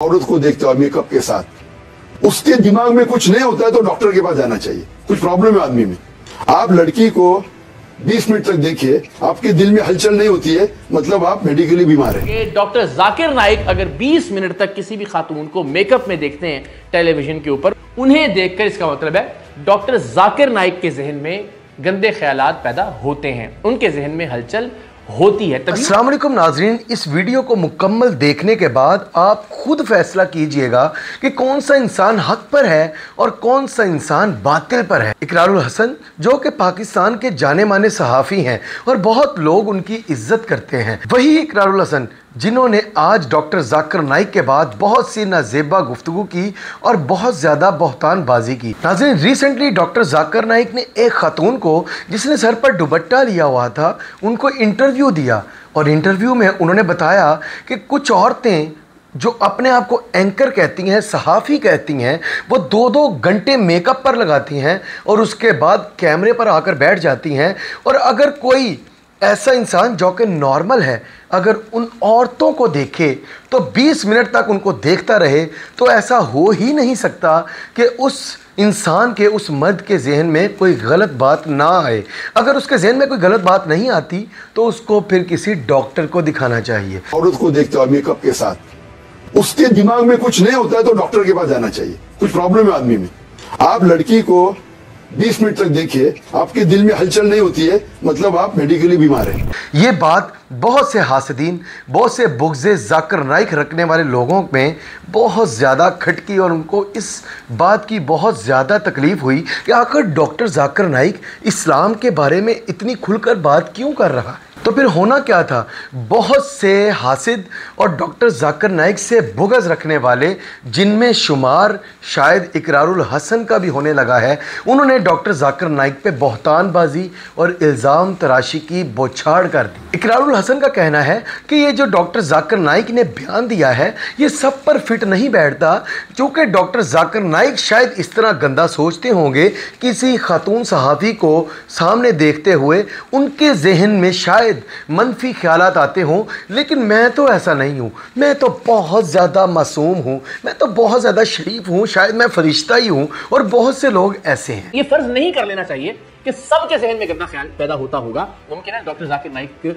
औरत को देखते हो मेकअप के साथ, उसके दिमाग में कुछ नहीं होता है तो डॉक्टर के पास जाना चाहिए। कुछ प्रॉब्लम है आदमी में। आप लड़की को 20 मिनट तक देखिए, आपके दिल में हलचल नहीं होती है, मतलब आप मेडिकली बीमार हैं। डॉक्टर जाकिर नाइक अगर 20 मिनट तक किसी भी खातून को मेकअप में देखते हैं टेलीविजन के ऊपर, उन्हें देखकर इसका मतलब है डॉक्टर जाकिर नाइक के जहन में गंदे ख्यालात पैदा होते हैं, उनके जहन में हलचल होती है। अस्सलाम वालेकुम नाजरीन, इस वीडियो को मुकम्मल देखने के बाद आप खुद फैसला कीजिएगा कि कौन सा इंसान हक पर है और कौन सा इंसान बातिल पर है। इकरारुल हसन जो कि पाकिस्तान के जाने माने सहाफ़ी हैं और बहुत लोग उनकी इज्जत करते हैं, वही इकरारुल हसन जिन्होंने आज डॉक्टर जाकिर नाइक के बाद बहुत सी नाजेबा गुफ्तगू की और बहुत ज़्यादा बहतानबाजी की। नाज़रीन, रिसेंटली डॉक्टर जाकिर नाइक ने एक खातून को जिसने सर पर दुपट्टा लिया हुआ था उनको इंटरव्यू दिया और इंटरव्यू में उन्होंने बताया कि कुछ औरतें जो अपने आप को एंकर कहती हैं, सहाफ़ी कहती हैं, वो 2-2 घंटे मेकअप पर लगाती हैं और उसके बाद कैमरे पर आकर बैठ जाती हैं। और अगर कोई ऐसा इंसान जो कि नॉर्मल है अगर उन औरतों को देखे तो 20 मिनट तक उनको देखता रहे, तो ऐसा हो ही नहीं सकता कि उस इंसान के, उस मर्द के जहन में कोई गलत बात ना आए। अगर उसके जहन में कोई गलत बात नहीं आती तो उसको फिर किसी डॉक्टर को दिखाना चाहिए। औरत को देखते हो मेकअप के साथ, उसके दिमाग में कुछ नहीं होता है तो डॉक्टर के पास जाना चाहिए। कुछ प्रॉब्लम है आदमी में। आप लड़की को 20 मिनट तक देखिए, आपके दिल में हलचल नहीं होती है, मतलब आप मेडिकली बीमार हैं। ये बात बहुत से हासिदीन, बहुत से बुग़्ज़े जाकिर नाइक रखने वाले लोगों में बहुत ज़्यादा खटकी और उनको इस बात की बहुत ज़्यादा तकलीफ़ हुई कि आखिर डॉक्टर जाकिर नाइक इस्लाम के बारे में इतनी खुलकर बात क्यों कर रहा है। तो फिर होना क्या था, बहुत से हासिद और डॉक्टर जाकिर नाइक से बुग़्ज़ रखने वाले, जिनमें शुमार शायद इकरारुल हसन का भी होने लगा है, उन्होंने डॉक्टर जाकिर नाइक पे बहतानबाजी और इल्ज़ाम तराशी की बौछार कर दी। इकरारुल हसन का कहना है कि ये जो डॉक्टर जाकिर नाइक ने बयान दिया है ये सब पर फिट नहीं बैठता, क्योंकि डॉक्टर जाकिर नाइक शायद इस तरह गंदा सोचते होंगे किसी खातून सहाफ़ी को सामने देखते हुए उनके जहन में शायद मनफी ख्यालात आते हों, लेकिन मैं तो ऐसा नहीं हूँ। मैं तो बहुत ज़्यादा मासूम हूँ, मैं तो बहुत ज़्यादा शरीफ हूँ, शायद मैं फरिश्ता ही हूँ। और बहुत से लोग ऐसे हैं। ये फर्ज नहीं कर लेना चाहिए कि सबके जहन में गंदा ख्याल पैदा होता होगा। मुमकिन है डॉक्टर जाकिर नाइक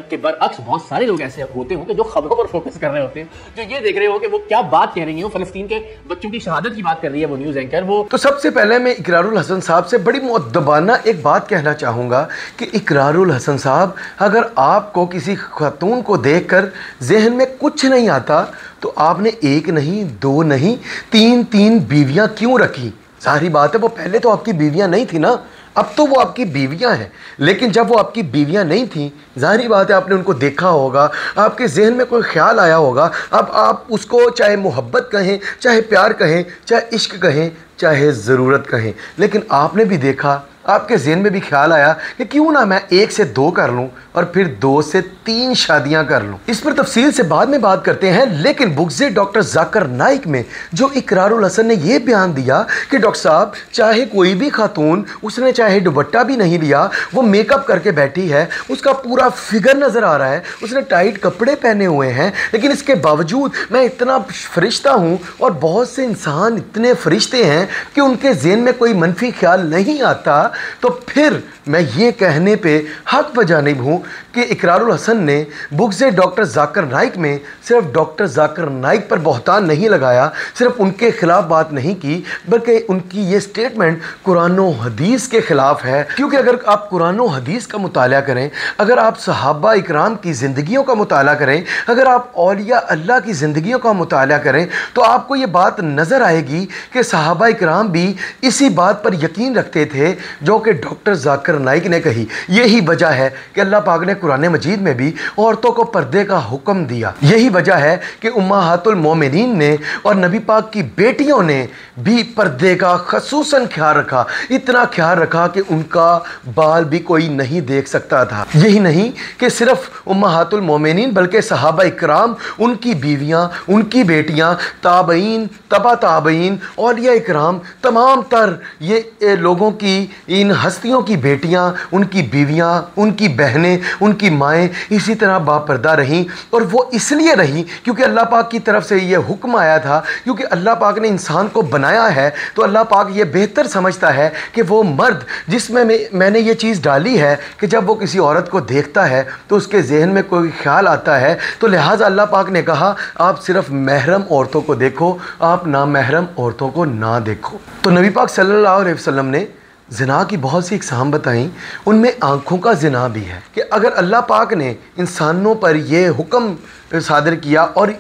के बरअक्स बहुत सारे लोग ऐसे होते होंगे जो खबरों पर फोकस कर रहे होते हैं, जो ये देख रहे हो कि वो क्या बात कह रही है, फलस्तीन के बच्चों की शहादत की बात कर रही है वो न्यूज़ एंकर। वो तो सबसे पहले मैं इकरारुल हसन साहब से बड़ी मुअद्दबाना एक बात कहना चाहूँगा कि इकरारुल हसन साहब, अगर आपको किसी खातून को देखकर जहन में कुछ नहीं आता तो आपने 1 नहीं 2 नहीं 3 बीवियाँ क्यों रखी। सारी बात है वो पहले तो आपकी बीवियाँ नहीं थी ना, अब तो वो आपकी बीवियां हैं। लेकिन जब वो आपकी बीवियां नहीं थीं, ज़ाहिर बात है आपने उनको देखा होगा, आपके जहन में कोई ख्याल आया होगा। अब आप उसको चाहे मोहब्बत कहें, चाहे प्यार कहें, चाहे इश्क कहें, चाहे ज़रूरत कहें, लेकिन आपने भी देखा, आपके जहन में भी ख्याल आया कि क्यों ना मैं 1 से 2 कर लूं और फिर 2 से 3 शादियां कर लूं। इस पर तफसील से बाद में बात करते हैं, लेकिन बुग़्ज़े डॉक्टर जाकिर नाइक में जो इकरारुल हसन ने यह बयान दिया कि डॉक्टर साहब चाहे कोई भी खातून, उसने चाहे दुपट्टा भी नहीं लिया, वो मेकअप करके बैठी है, उसका पूरा फिगर नज़र आ रहा है, उसने टाइट कपड़े पहने हुए हैं, लेकिन इसके बावजूद मैं इतना फरिश्ता हूँ और बहुत से इंसान इतने फरिश्ते हैं कि उनके जहन में कोई मनफी ख्याल नहीं आता, तो फिर मैं ये कहने पे हक बजानिब हूँ कि इकरारुल हसन ने बुग़्ज़े डॉक्टर जाकिर नाइक में सिर्फ डॉक्टर जाकिर नाइक पर बहतान नहीं लगाया, सिर्फ उनके ख़िलाफ़ बात नहीं की, बल्कि उनकी ये स्टेटमेंट कुरान व हदीस के ख़िलाफ़ है। क्योंकि अगर आप कुरान व हदीस का मुताला करें, अगर आप सहाबा इकराम की ज़िंदगियों का मुताला करें, अगर आप औलिया अल्लाह की ज़िंदगियों का मुताला करें, तो आपको ये बात नज़र आएगी कि सहाबा इकराम भी इसी बात पर यकीन रखते थे जो कि डॉक्टर जाकिर नाइक ने कही। यही वजह है कि अल्लाह पाक ने कुरान मजीद में भी औरतों को पर्दे का हुक्म दिया। यही वजह है कि उम्महातुल मोमिनीन ने और नबी पाक की बेटियों ने भी पर्दे का खसूसन ख्याल रखा, इतना ख्याल रखा कि उनका बाल भी कोई नहीं देख सकता था। यही नहीं कि सिर्फ उम्महातुल मोमिनीन बल्कि सहाबा इकराम, उनकी बीवियाँ, उनकी बेटियाँ, ताबईन, तबा ताबईन, औलिया इकराम, तमाम तर ये लोगों की इन हस्तियों की बेटियां, उनकी बीवियां, उनकी बहनें, उनकी माएँ इसी तरह बापर्दा रहीं। और वो इसलिए रहीं क्योंकि अल्लाह पाक की तरफ से ये हुक्म आया था, क्योंकि अल्लाह पाक ने इंसान को बनाया है तो अल्लाह पाक ये बेहतर समझता है कि वो मर्द जिसमें मैंने ये चीज़ डाली है कि जब वो किसी औरत को देखता है तो उसके जहन में कोई ख्याल आता है, तो लिहाजा अल्लाह पाक ने कहा आप सिर्फ महरम औरतों को देखो, आप नामहरम औरतों को ना देखो। तो नबी पाक सल्लल्लाहु अलैहि वसल्लम ने ज़िना की बहुत सी इकसाम बताई, उनमें आँखों का ज़िना भी है कि अगर अल्लाह पाक ने इंसानों पर यह हुक्म सादर किया और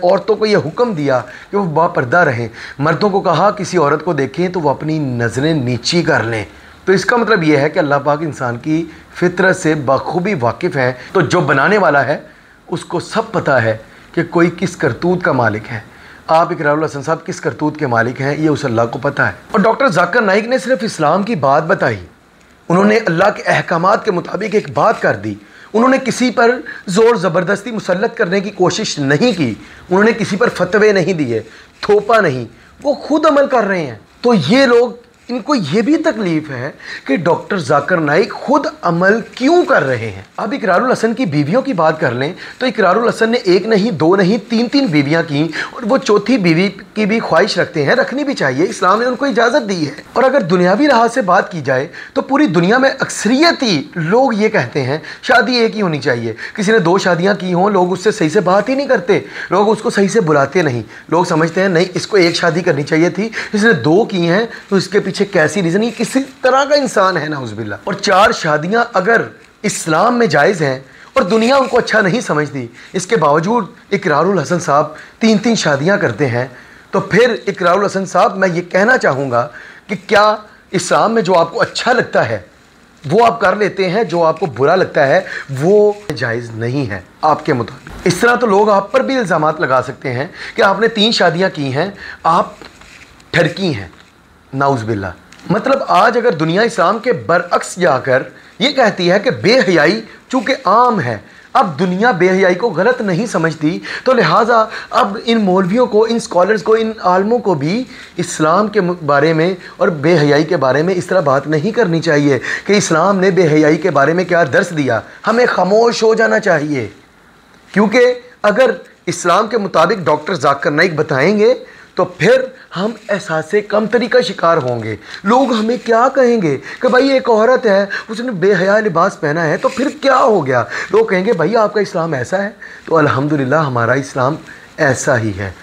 औरतों को यह हुक्म दिया कि वो बापर्दा रहें, मर्दों को कहा किसी औरत को देखें तो वो अपनी नज़रें नीची कर लें, तो इसका मतलब यह है कि अल्लाह पाक इंसान की फितरत से बखूबी वाकिफ़ है। तो जो बनाने वाला है उसको सब पता है कि कोई किस करतूत का मालिक है। आप इकरारुल हसन साहब किस करतूत के मालिक हैं ये उस अल्लाह को पता है। और डॉक्टर जाकिर नाइक ने सिर्फ इस्लाम की बात बताई, उन्होंने अल्लाह के अहकामात के मुताबिक एक बात कर दी। उन्होंने किसी पर ज़ोर ज़बरदस्ती मुसल्लत करने की कोशिश नहीं की, उन्होंने किसी पर फतवे नहीं दिए, थोपा नहीं, वो खुद अमल कर रहे हैं। तो ये लोग, इनको ये भी तकलीफ़ है कि डॉक्टर जाकिर नाइक खुद अमल क्यों कर रहे हैं। अब इकरारुल हसन की बीवियों की बात कर लें तो इकरारुल हसन ने एक नहीं, दो नहीं, तीन बीवियां की और वो चौथी बीवी की भी ख्वाहिश रखते हैं, रखनी भी चाहिए, इस्लाम ने उनको इजाज़त दी है। और अगर दुनियावी राह से बात की जाए तो पूरी दुनिया में अक्सरियती लोग ये कहते हैं शादी एक ही होनी चाहिए। किसी ने 2 शादियाँ की हों, लोग उससे सही से बात ही नहीं करते, लोग उसको सही से बुलाते नहीं, लोग समझते हैं नहीं इसको एक शादी करनी चाहिए थी, इसने 2 की हैं तो इसके पीछे कैसी रीज़न, ये किसी तरह का इंसान है नाउज़ुबिल्लाह। और 4 शादियां अगर इस्लाम में जायज़ हैं और दुनिया उनको अच्छा नहीं समझती, इसके बावजूद इकरारुल हसन साहब 3 शादियां करते हैं, तो फिर इकरारुल हसन साहब मैं ये कहना चाहूँगा कि क्या इस्लाम में जो आपको अच्छा लगता है वो आप कर लेते हैं, जो आपको बुरा लगता है वो जायज़ नहीं है आपके मुताबिक। इस तरह तो लोग आप पर भी इल्ज़ामात लगा सकते हैं कि आपने 3 शादियाँ की हैं, आप ठरकी हैं, नाउज़ुबिल्लाह। मतलब आज अगर दुनिया इस्लाम के बरअक्स जाकर ये कहती है कि बेहयाई चूँकि आम है, अब दुनिया बेहयाई को गलत नहीं समझती, तो लिहाजा अब इन मौलवियों को, इन स्कॉलर्स को, इन आलमों को भी इस्लाम के बारे में और बेहयाई के बारे में इस तरह बात नहीं करनी चाहिए कि इस्लाम ने बेहयाई के बारे में क्या दर्स दिया। हमें खामोश हो जाना चाहिए, क्योंकि अगर इस्लाम के मुताबिक डॉक्टर जाकिर नाइक बताएंगे तो फिर हम एहसासे कमतरी का शिकार होंगे। लोग हमें क्या कहेंगे कि भाई एक औरत है उसने बेहया लिबास पहना है तो फिर क्या हो गया। लोग कहेंगे भाई आपका इस्लाम ऐसा है, तो अल्हम्दुलिल्लाह हमारा इस्लाम ऐसा ही है,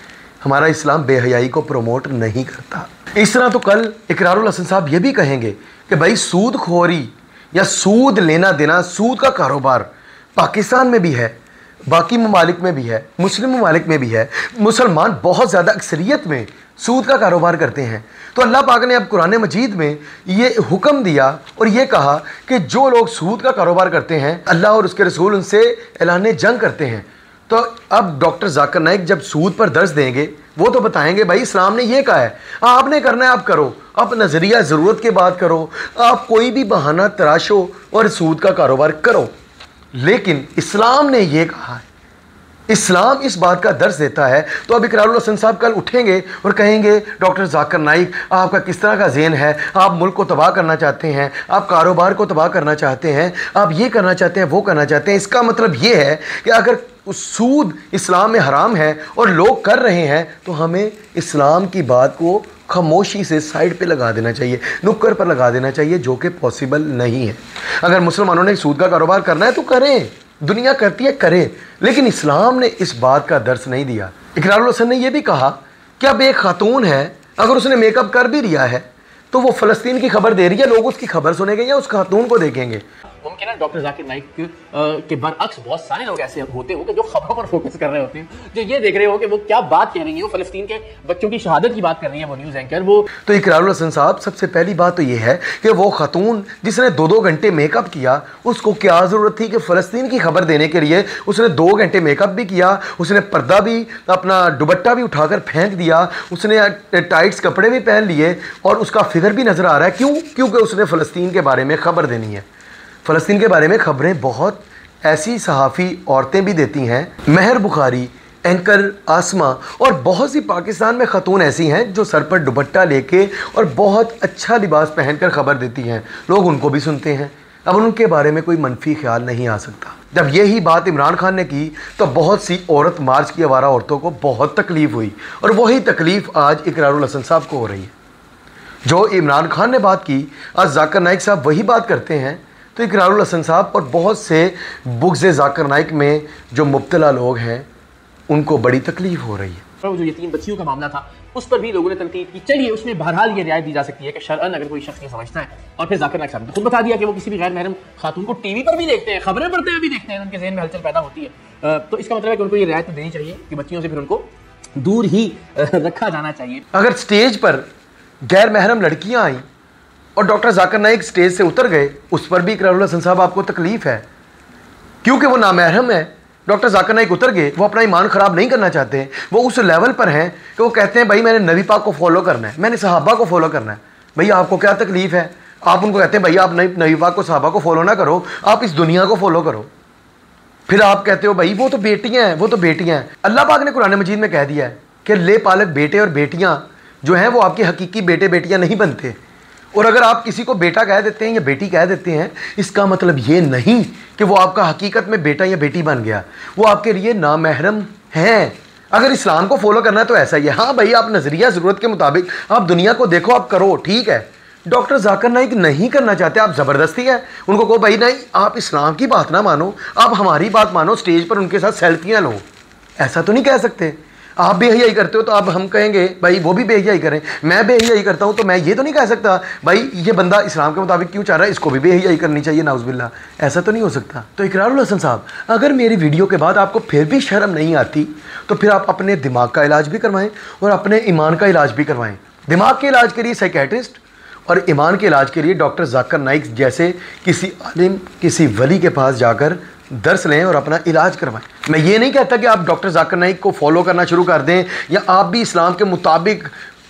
हमारा इस्लाम बेहयाई को प्रमोट नहीं करता। इस तरह तो कल इकरारुल हसन साहब ये भी कहेंगे कि भाई सूद खोरी या सूद लेना देना, सूद का कारोबार पाकिस्तान में भी है, बाकी ममालिक में भी है, मुस्लिम ममालिक में भी है। मुसलमान बहुत ज़्यादा अक्सरियत में सूद का कारोबार करते हैं। तो अल्लाह पाक ने अब कुरान मजीद में ये हुक्म दिया और ये कहा कि जो लोग सूद का कारोबार करते हैं अल्लाह और उसके रसूल उनसे ऐलान जंग करते हैं। तो अब डॉक्टर जाकिर नाइक जब सूद पर दर्स देंगे वो तो बताएंगे भाई इस्लाम ने ये कहा है, आपने करना है आप करो, आप नज़रिया ज़रूरत के बात करो, आप कोई भी बहाना तराशो और सूद का कारोबार करो, लेकिन इस्लाम ने यह कहा है, इस्लाम इस बात का दर्स देता है। तो अब इकरारुल हसन साहब कल उठेंगे और कहेंगे डॉक्टर जाकिर नाइक आपका किस तरह का ज़हन है, आप मुल्क को तबाह करना चाहते हैं, आप कारोबार को तबाह करना चाहते हैं, आप ये करना चाहते हैं, वो करना चाहते हैं। इसका मतलब ये है कि अगर सूद इस्लाम में हराम है और लोग कर रहे हैं तो हमें इस्लाम की बात को खामोशी से साइड पे लगा देना चाहिए, नुक्कड़ पर लगा देना चाहिए, जो कि पॉसिबल नहीं है। अगर मुसलमानों ने सूद का कारोबार करना है तो करें, दुनिया करती है करें, लेकिन इस्लाम ने इस बात का दर्स नहीं दिया। इकरारुल हसन ने यह भी कहा कि अब एक खातून है अगर उसने मेकअप कर भी दिया है तो वो फ़लस्तीन की खबर दे रही है, लोग उसकी खबर सुनेंगे या उस खातून को देखेंगे। मुमकिन है डॉक्टर जाकिर नाइक के बरअक्स बहुत सारे लोग ऐसे होते होंगे जो खबरों पर फोकस कर रहे होते हैं, जो ये देख रहे हो कि वो क्या बात कह रही है, वो फलस्तीन के बच्चों की शहादत की बात कर रही है वो न्यूज़ एंकर। वो तो इकरारुल हसन साहब, सबसे पहली बात तो ये है कि वो खातून जिसने 2-2 घंटे मेकअप किया, उसको क्या ज़रूरत थी कि फ़लस्तीन की खबर देने के लिए उसने 2 घंटे मेकअप भी किया, उसने पर्दा भी, अपना दुपट्टा भी उठाकर फेंक दिया, उसने टाइट्स कपड़े भी पहन लिए और उसका फिगर भी नज़र आ रहा है। क्यों? क्योंकि उसने फ़लस्तीन के बारे में खबर देनी है। फ़लस्तीन के बारे में खबरें बहुत ऐसी सहाफ़ी औरतें भी देती हैं। महर बुखारी एंकर आसमा और बहुत सी पाकिस्तान में ख़तून ऐसी हैं जो सर पर दुपट्टा लेके और बहुत अच्छा लिबास पहनकर ख़बर देती हैं, लोग उनको भी सुनते हैं। अब उनके बारे में कोई मनफी ख्याल नहीं आ सकता। जब यही बात इमरान खान ने की तो बहुत सी औरत मार्च की आवारा औरतों को बहुत तकलीफ़ हुई और वही तकलीफ़ आज इकरारुल हसन साहब को हो रही है। जो इमरान खान ने बात की, आज जाकिर नाइक साहब वही बात करते हैं, तो इकरारुल हसन साहब और बहुत से बुग़्ज़ जाकिर नाइक में जो मुब्तला लोग हैं उनको बड़ी तकलीफ़ हो रही है। और जो यतीम बच्चियों का मामला था उस पर भी लोगों ने तनकीद की। चलिए उसमें बहरहाल ये रियायत दी जा सकती है कि शरअन अगर कोई शख्स ये समझता है, और फिर जाकिर नाइक साहब ने खुद बता दिया कि वो किसी भी गैर महरम खातून को टीवी पर भी देखते हैं, खबरें पढ़ते हुए भी देखते हैं, उनके जहन में हलचल पैदा होती है। तो इसका मतलब है कि उनको ये रियायत देनी चाहिए कि बच्चियों से फिर उनको दूर ही रखा जाना चाहिए। अगर स्टेज पर गैर महरम लड़कियां आई और डॉक्टर जाकिर नाइक स्टेज से उतर गए, उस पर भी इकरारुल हसन साहब आपको तकलीफ़ है क्योंकि वो नामहरम है। डॉक्टर जाकिर नाइक उतर गए, वो अपना ईमान ख़राब नहीं करना चाहते, वो उस लेवल पर हैं कि वो कहते हैं भाई मैंने नबी पाक को फॉलो करना है, मैंने सहाबा को फॉलो करना है। भैया आपको क्या तकलीफ़ है? आप उनको कहते हैं भैया आप नबी पाक को सहाबा को फॉलो ना करो, आप इस दुनिया को फॉलो करो। फिर आप कहते हो भाई वो तो बेटियाँ हैं, वो तो बेटियाँ हैं। अल्लाह पाक ने कुरान मजीद में कह दिया है कि ले पालक बेटे और बेटियाँ जो हैं वो आपके हकीकी बेटे बेटियाँ नहीं बनते। और अगर आप किसी को बेटा कह देते हैं या बेटी कह देते हैं, इसका मतलब ये नहीं कि वो आपका हकीकत में बेटा या बेटी बन गया, वो आपके लिए नामहरम हैं। अगर इस्लाम को फॉलो करना है तो ऐसा ही है। हाँ भाई आप नज़रिया ज़रूरत के मुताबिक आप दुनिया को देखो, आप करो, ठीक है। डॉक्टर जाकिर नाइक नहीं करना चाहते, आप ज़बरदस्ती है उनको कहो भाई नहीं आप इस्लाम की बात ना मानो, आप हमारी बात मानो, स्टेज पर उनके साथ सेल्फियाँ लो। ऐसा तो नहीं कह सकते। आप बेहयाई करते हो तो आप हम कहेंगे भाई वो भी बेहयाई करें, मैं बेहयाई करता हूं तो मैं ये तो नहीं कह सकता भाई ये बंदा इस्लाम के मुताबिक क्यों चाह रहा है, इसको भी बेहयाई करनी चाहिए, नाउज़ुबिल्लाह। ऐसा तो नहीं हो सकता। तो इकरारुल हसन साहब अगर मेरी वीडियो के बाद आपको फिर भी शर्म नहीं आती तो फिर आप अपने दिमाग का इलाज भी करवाएं और अपने ईमान का इलाज भी करवाएं। दिमाग के इलाज के लिए साइकेट्रिस्ट और ईमान के इलाज के लिए डॉक्टर जाकिर नाइक जैसे किसी आलिम, किसी वली के पास जाकर दर्स लें और अपना इलाज करवाएं। मैं ये नहीं कहता कि आप डॉक्टर जाकिर नाइक को फॉलो करना शुरू कर दें या आप भी इस्लाम के मुताबिक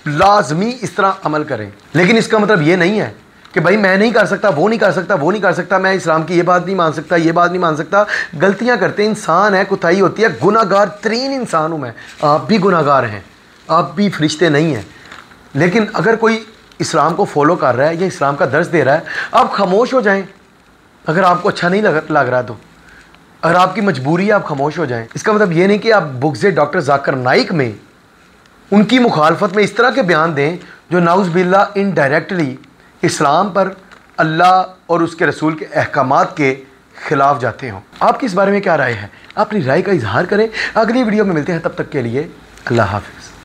लाजमी इस तरह अमल करें, लेकिन इसका मतलब ये नहीं है कि भाई मैं नहीं कर सकता, वो नहीं कर सकता, वो नहीं कर सकता, मैं इस्लाम की ये बात नहीं मान सकता, ये बात नहीं मान सकता। गलतियाँ करते इंसान है, कुताही होती है, गुनाहगार तरीन इंसान हूँ मैं, आप भी गुनाहगार हैं, आप भी फरिश्ते नहीं हैं। लेकिन अगर कोई इस्लाम को फॉलो कर रहा है या इस्लाम का दर्स दे रहा है, आप खामोश हो जाएं। अगर आपको अच्छा नहीं लग रहा तो, अगर आपकी मजबूरी है आप खामोश हो जाएं। इसका मतलब ये नहीं कि आप बुग़्ज़े डॉक्टर जाकिर नाइक में उनकी मुखालफत में इस तरह के बयान दें जो नाउज़ुबिल्लाह इनडायरेक्टली इस्लाम पर, अल्लाह और उसके रसूल के अहकामात के ख़िलाफ़ जाते हों। आपकी इस बारे में क्या राय है? अपनी राय का इजहार करें। अगली वीडियो में मिलते हैं, तब तक के लिए अल्लाह हाफ़िज़।